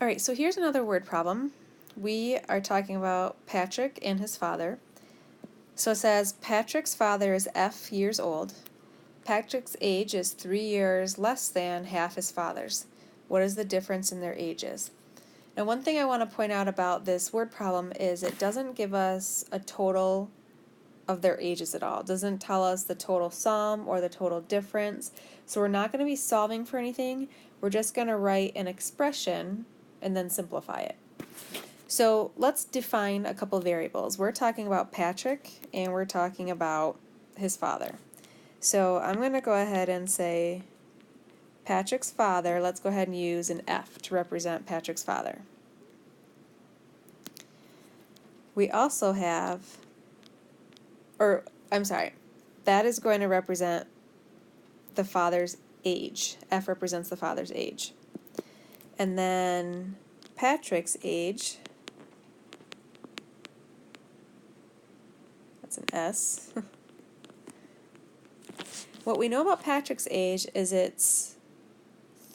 Alright, so here's another word problem. We are talking about Patrick and his father. So it says Patrick's father is F years old. Patrick's age is 3 years less than half his father's. What is the difference in their ages? Now, one thing I want to point out about this word problem is it doesn't give us a total of their ages at all. It doesn't tell us the total sum or the total difference. So we're not going to be solving for anything. We're just going to write an expression and then simplify it. So let's define a couple variables. We're talking about Patrick and we're talking about his father. So I'm going to go ahead and say Patrick's father. Let's go ahead and use an F to represent Patrick's father. We also have, that is going to represent the father's age. F represents the father's age. And then Patrick's age, that's an S. What we know about Patrick's age is it's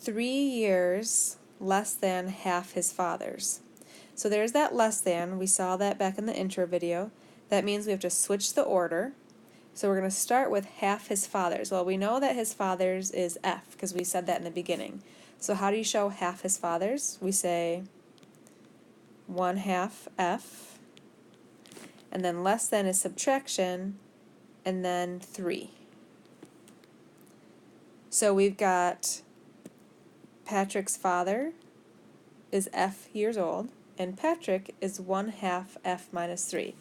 3 years less than half his father's. So there's that less than. We saw that back in the intro video. That means we have to switch the order. So we're going to start with half his father's. Well, we know that his father's is F because we said that in the beginning. So how do you show half his father's? We say 1/2 F, and then less than is subtraction, and then 3. So we've got Patrick's father is F years old, and Patrick is 1/2 F minus 3.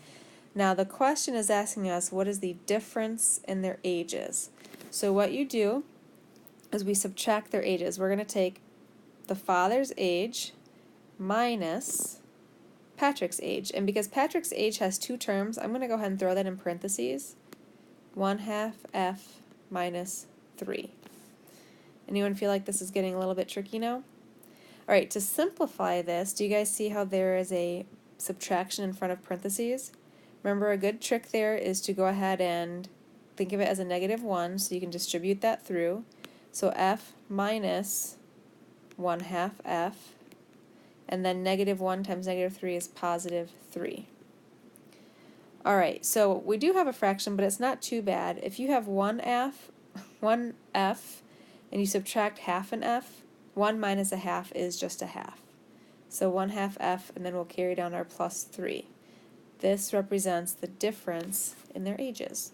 Now the question is asking us what is the difference in their ages. So what you do is we subtract their ages. We're going to take the father's age minus Patrick's age. And because Patrick's age has 2 terms, I'm going to go ahead and throw that in parentheses. 1/2 F minus 3. Anyone feel like this is getting a little bit tricky now? Alright, to simplify this, do you guys see how there is a subtraction in front of parentheses? Remember, a good trick there is to go ahead and think of it as a -1, so you can distribute that through. So F minus 1/2 F, and then -1 times -3 is positive 3. Alright, so we do have a fraction, but it's not too bad. If you have 1 F, and you subtract half an F, 1 minus a half is just a half. So 1/2 F, and then we'll carry down our plus 3. This represents the difference in their ages.